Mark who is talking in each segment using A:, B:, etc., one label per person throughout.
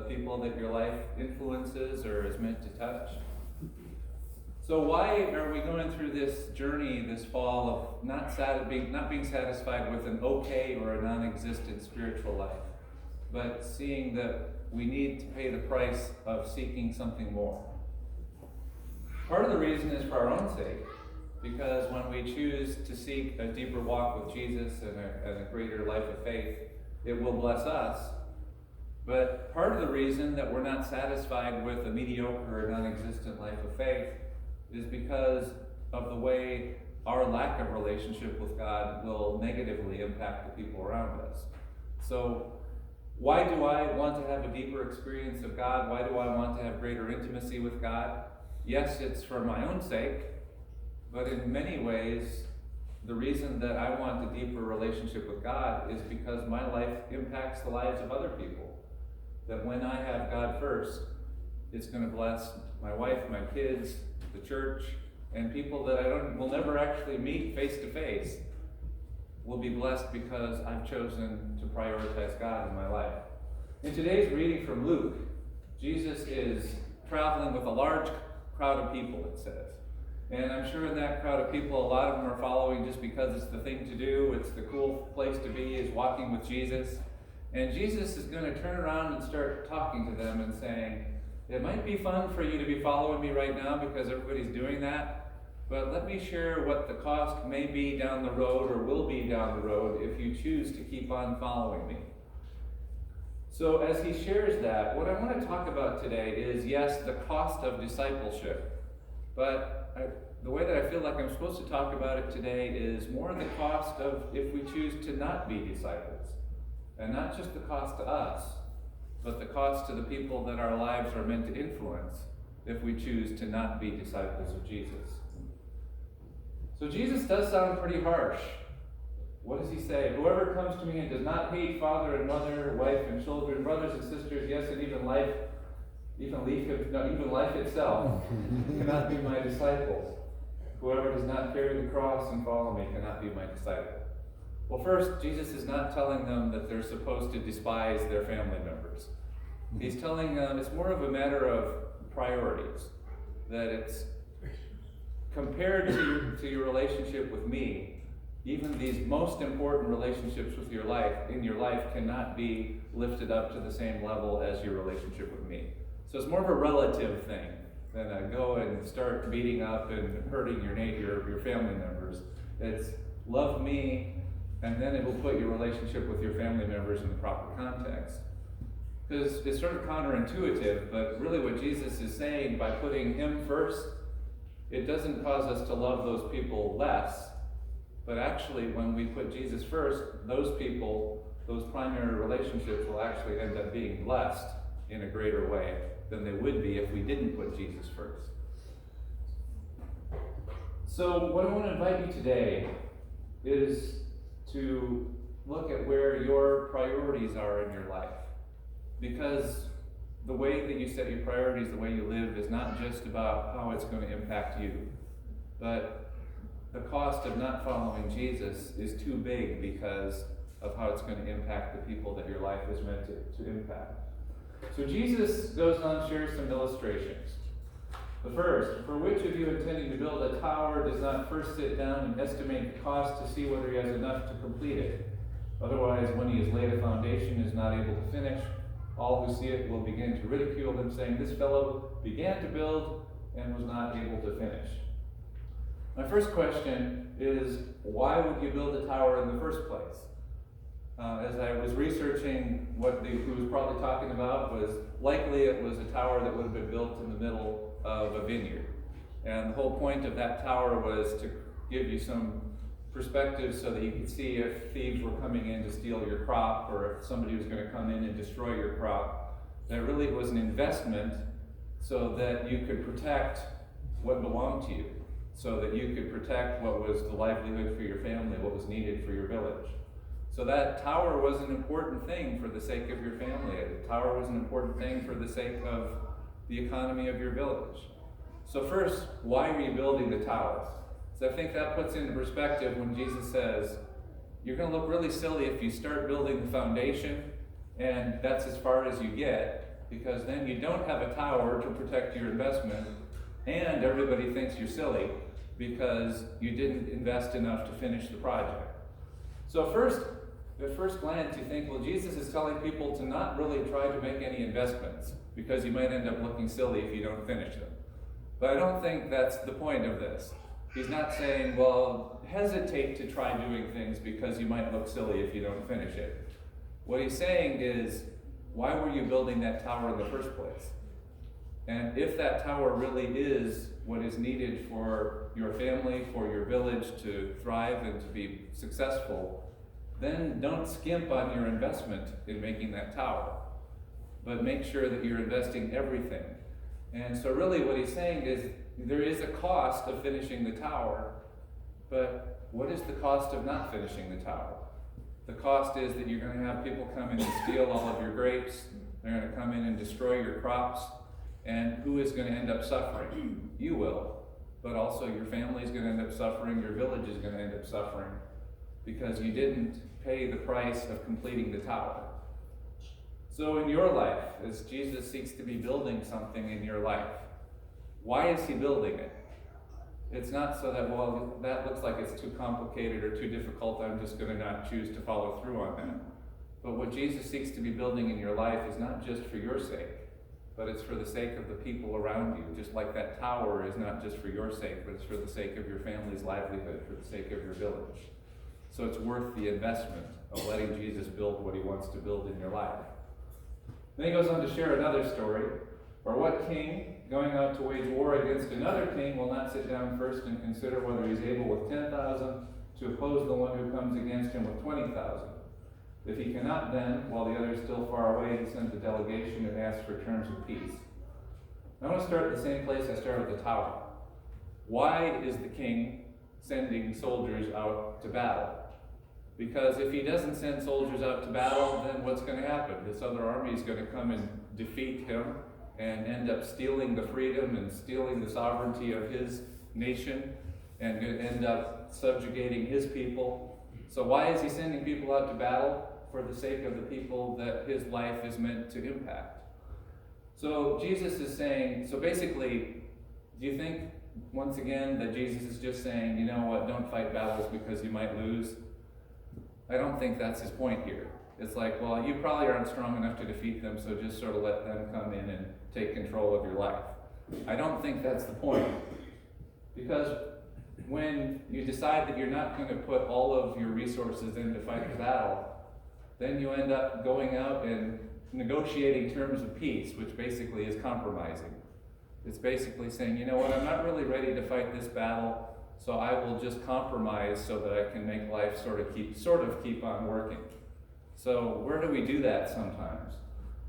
A: people that your life influences or is meant to touch. So why are we going through this journey this fall of not being satisfied with an okay or a non-existent spiritual life, but seeing that we need to pay the price of seeking something more? Part of the reason is for our own sake, because when we choose to seek a deeper walk with Jesus and a greater life of faith, it will bless us. But part of the reason that we're not satisfied with a mediocre or non-existent life of faith is because of the way our lack of relationship with God will negatively impact the people around us. So why do I want to have a deeper experience of God? Why do I want to have greater intimacy with God? Yes, it's for my own sake, but in many ways, the reason that I want a deeper relationship with God is because my life impacts the lives of other people. That when I have God first, it's going to bless my wife, my kids, the church, and people that will never actually meet face to face will be blessed because I've chosen to prioritize God in my life. In today's reading from Luke, Jesus is traveling with a large crowd of people, it says. And I'm sure in that crowd of people, a lot of them are following just because it's the thing to do, it's the cool place to be, is walking with Jesus. And Jesus is going to turn around and start talking to them and saying, it might be fun for you to be following me right now because everybody's doing that, but let me share what the cost may be down the road or will be down the road if you choose to keep on following me. So as he shares that, what I want to talk about today is, yes, the cost of discipleship, but the way that I feel like I'm supposed to talk about it today is more the cost of if we choose to not be disciples. And not just the cost to us, but the cost to the people that our lives are meant to influence if we choose to not be disciples of Jesus. So Jesus does sound pretty harsh. What does he say? Whoever comes to me and does not hate father and mother, wife and children, brothers and sisters, yes, and even life itself, cannot be my disciples. Whoever does not carry the cross and follow me cannot be my disciple. Well, first, Jesus is not telling them that they're supposed to despise their family members. He's telling them it's more of a matter of priorities, that it's compared to your relationship with me, even these most important relationships in your life cannot be lifted up to the same level as your relationship with me. So it's more of a relative thing than go and start beating up and hurting your family members. It's love me, and then it will put your relationship with your family members in the proper context. Because it's sort of counterintuitive, but really what Jesus is saying by putting him first, it doesn't cause us to love those people less, but actually when we put Jesus first, those people, those primary relationships will actually end up being blessed in a greater way than they would be if we didn't put Jesus first. So what I want to invite you today is to look at where your priorities are in your life. Because the way that you set your priorities, the way you live, is not just about how it's going to impact you. But the cost of not following Jesus is too big because of how it's going to impact the people that your life is meant to impact. So Jesus goes on and shares some illustrations. The first, for which of you intending to build a tower does not first sit down and estimate the cost to see whether he has enough to complete it? Otherwise, when he has laid a foundation and is not able to finish, all who see it will begin to ridicule him, saying, this fellow began to build and was not able to finish. My first question is, why would you build a tower in the first place? As I was researching what he was probably talking about, was likely it was a tower that would have been built in the middle of a vineyard. And the whole point of that tower was to give you some perspective so that you could see if thieves were coming in to steal your crop or if somebody was going to come in and destroy your crop. That really was an investment so that you could protect what belonged to you, so that you could protect what was the livelihood for your family, what was needed for your village. So that tower was an important thing for the sake of your family. The tower was an important thing for the sake of the economy of your village. So first, why are you building the towers? So I think that puts into perspective when Jesus says, you're going to look really silly if you start building the foundation and that's as far as you get, because then you don't have a tower to protect your investment, and everybody thinks you're silly because you didn't invest enough to finish the project. So at first glance, you think, well, Jesus is telling people to not really try to make any investments because you might end up looking silly if you don't finish them. But I don't think that's the point of this. He's not saying, well, hesitate to try doing things because you might look silly if you don't finish it. What he's saying is, why were you building that tower in the first place? And if that tower really is what is needed for your family, for your village to thrive and to be successful, then don't skimp on your investment in making that tower, but make sure that you're investing everything. And so really what he's saying is there is a cost of finishing the tower, but what is the cost of not finishing the tower? The cost is that you're going to have people come in and steal all of your grapes, they're going to come in and destroy your crops, and who is going to end up suffering? You will, but also your family is going to end up suffering, your village is going to end up suffering, because you didn't pay the price of completing the tower. So in your life, as Jesus seeks to be building something in your life, why is he building it? It's not so that, well, that looks like it's too complicated or too difficult, I'm just going to not choose to follow through on that. But what Jesus seeks to be building in your life is not just for your sake, but it's for the sake of the people around you. Just like that tower is not just for your sake, but it's for the sake of your family's livelihood, for the sake of your village. So it's worth the investment of letting Jesus build what he wants to build in your life. Then he goes on to share another story, or what king, going out to wage war against another king, will not sit down first and consider whether he's able with 10,000 to oppose the one who comes against him with 20,000. If he cannot, then, while the other is still far away, he sends a delegation and asks for terms of peace. I want to start at the same place I started with the tower. Why is the king sending soldiers out to battle? Because if he doesn't send soldiers out to battle, then what's going to happen? This other army is going to come and defeat him and end up stealing the freedom and stealing the sovereignty of his nation and end up subjugating his people. So why is he sending people out to battle? For the sake of the people that his life is meant to impact. So Jesus is saying, so basically, do you think, once again, that Jesus is just saying, you know what, don't fight battles because you might lose? I don't think that's his point here. It's like, well, you probably aren't strong enough to defeat them, so just sort of let them come in and take control of your life. I don't think that's the point. Because when you decide that you're not going to put all of your resources in to fight the battle, then you end up going out and negotiating terms of peace, which basically is compromising. It's basically saying, you know what, I'm not really ready to fight this battle, so I will just compromise so that I can make life sort of keep on working. So where do we do that sometimes?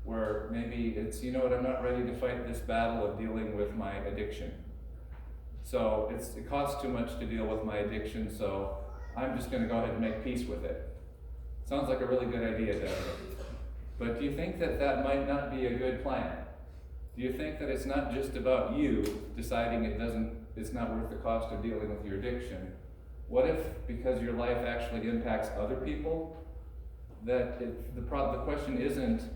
A: Where maybe it's, you know what, I'm not ready to fight this battle of dealing with my addiction. So it costs too much to deal with my addiction, so I'm just going to go ahead and make peace with it. Sounds like a really good idea, doesn't it? But do you think that that might not be a good plan? Do you think that it's not just about you deciding it's not worth the cost of dealing with your addiction? What if, because your life actually impacts other people, that the question isn't,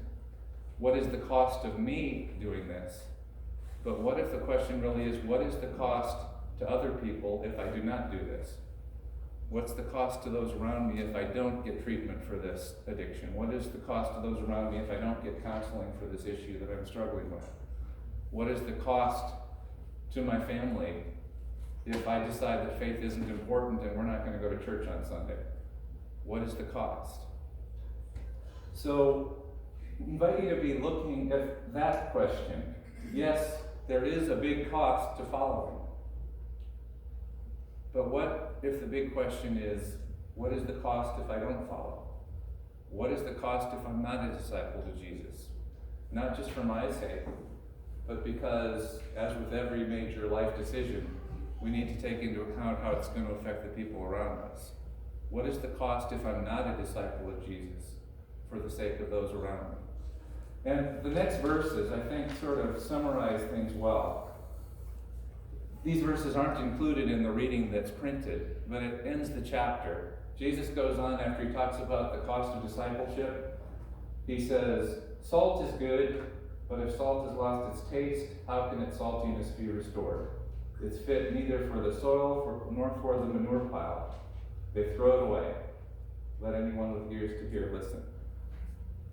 A: what is the cost of me doing this? But what if the question really is, what is the cost to other people if I do not do this? What's the cost to those around me if I don't get treatment for this addiction? What is the cost to those around me if I don't get counseling for this issue that I'm struggling with? What is the cost to my family if I decide that faith isn't important and we're not going to go to church on Sunday? What is the cost? So, I invite you to be looking at that question. Yes, there is a big cost to following. But what if the big question is, what is the cost if I don't follow? What is the cost if I'm not a disciple of Jesus? Not just for my sake, but because, as with every major life decision, we need to take into account how it's going to affect the people around us. What is the cost if I'm not a disciple of Jesus for the sake of those around me? And the next verses, I think, sort of summarize things well. These verses aren't included in the reading that's printed, but it ends the chapter. Jesus goes on after he talks about the cost of discipleship. He says, salt is good, But if salt has lost its taste, how can its saltiness be restored? It's fit neither for the soil nor for the manure pile. They throw it away. Let anyone with ears to hear listen.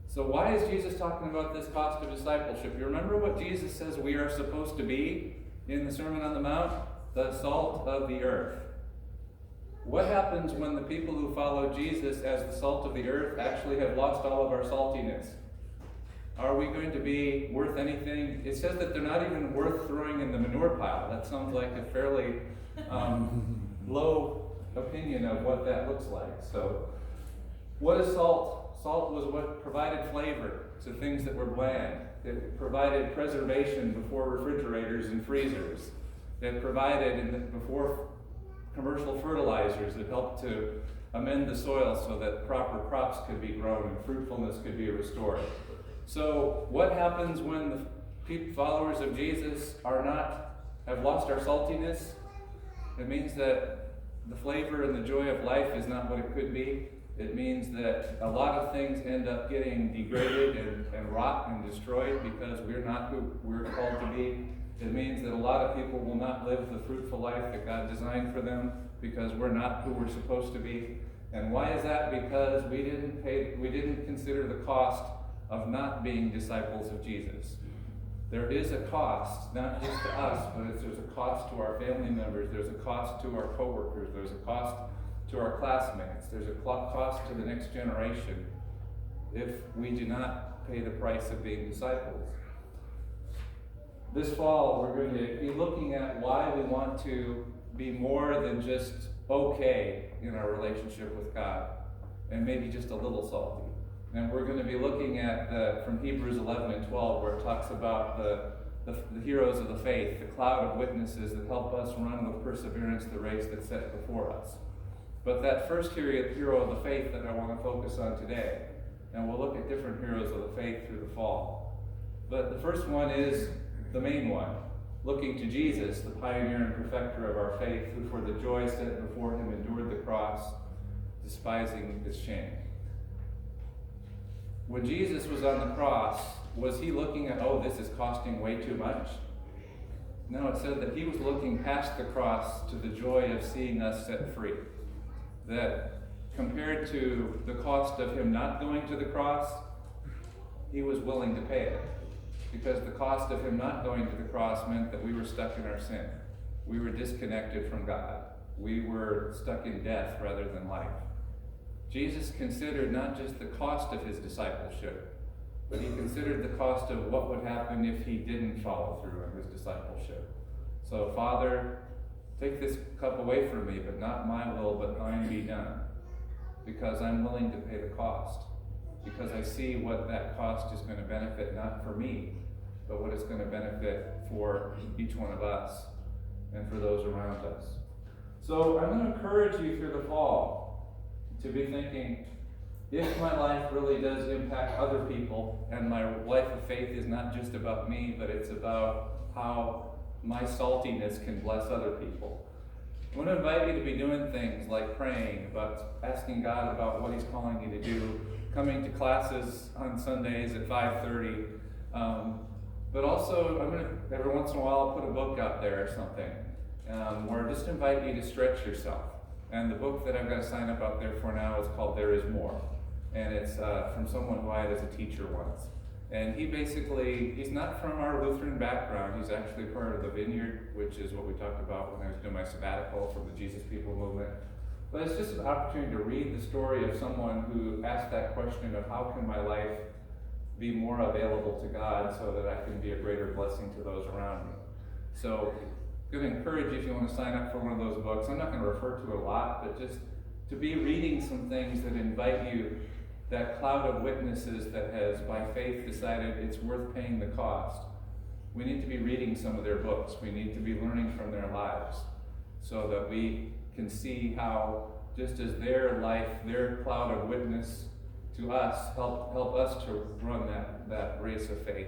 A: So why is Jesus talking about this cost of discipleship? You remember what Jesus says we are supposed to be in the Sermon on the Mount? The salt of the earth. What happens when the people who follow Jesus as the salt of the earth actually have lost all of our saltiness? Are we going to be worth anything? It says that they're not even worth throwing in the manure pile. That sounds like a fairly low opinion of what that looks like. So, what is salt? Salt was what provided flavor to things that were bland. It provided preservation before refrigerators and freezers. It provided before commercial fertilizers that helped to amend the soil so that proper crops could be grown and fruitfulness could be restored. So what happens when the followers of Jesus have lost our saltiness? It means that the flavor and the joy of life is not what it could be. It means that a lot of things end up getting degraded and rot and destroyed because we're not who we're called to be. It means that a lot of people will not live the fruitful life that God designed for them because we're not who we're supposed to be. And why is that? Because we didn't consider the cost of not being disciples of Jesus. There is a cost, not just to us, but there's a cost to our family members, there's a cost to our coworkers, there's a cost to our classmates, there's a cost to the next generation if we do not pay the price of being disciples. This fall, we're going to be looking at why we want to be more than just okay in our relationship with God, and maybe just a little salty. And we're going to be looking at from Hebrews 11 and 12, where it talks about the heroes of the faith, the cloud of witnesses that help us run with perseverance the race that's set before us. But that first hero of the faith that I want to focus on today, and we'll look at different heroes of the faith through the fall. But the first one is the main one, looking to Jesus, the pioneer and perfecter of our faith, who for the joy set before him endured the cross, despising its shame. When Jesus was on the cross, was he looking at, oh, this is costing way too much? No, it said that he was looking past the cross to the joy of seeing us set free. That compared to the cost of him not going to the cross, he was willing to pay it. Because the cost of him not going to the cross meant that we were stuck in our sin. We were disconnected from God. We were stuck in death rather than life. Jesus considered not just the cost of his discipleship, but he considered the cost of what would happen if he didn't follow through on his discipleship. So, Father, take this cup away from me, but not my will, but thine be done. Because I'm willing to pay the cost. Because I see what that cost is going to benefit, not for me, but what it's going to benefit for each one of us and for those around us. So I'm going to encourage you through the fall to be thinking, if my life really does impact other people, and my life of faith is not just about me, but it's about how my saltiness can bless other people. I want to invite you to be doing things like praying, about asking God about what he's calling you to do, coming to classes on Sundays at 5:30. But also, I'm going to, every once in a while, put a book out there or something, or just invite you to stretch yourself. And the book that I've got to sign up out there for now is called There Is More. And it's from someone who I had as a teacher once. And he's not from our Lutheran background. He's actually part of the Vineyard, which is what we talked about when I was doing my sabbatical from the Jesus People movement. But it's just an opportunity to read the story of someone who asked that question of how can my life be more available to God so that I can be a greater blessing to those around me. So I'm going to encourage you if you want to sign up for one of those books. I'm not going to refer to it a lot, but just to be reading some things that invite you, that cloud of witnesses that has by faith decided it's worth paying the cost. We need to be reading some of their books. We need to be learning from their lives so that we can see how just as their life, their cloud of witness to us, help us to run that race of faith.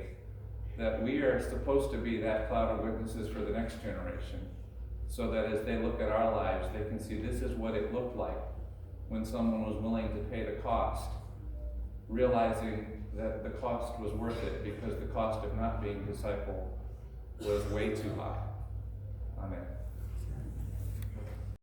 A: That we are supposed to be that cloud of witnesses for the next generation. So that as they look at our lives, they can see this is what it looked like when someone was willing to pay the cost, realizing that the cost was worth it, because the cost of not being a disciple was way too high. Amen.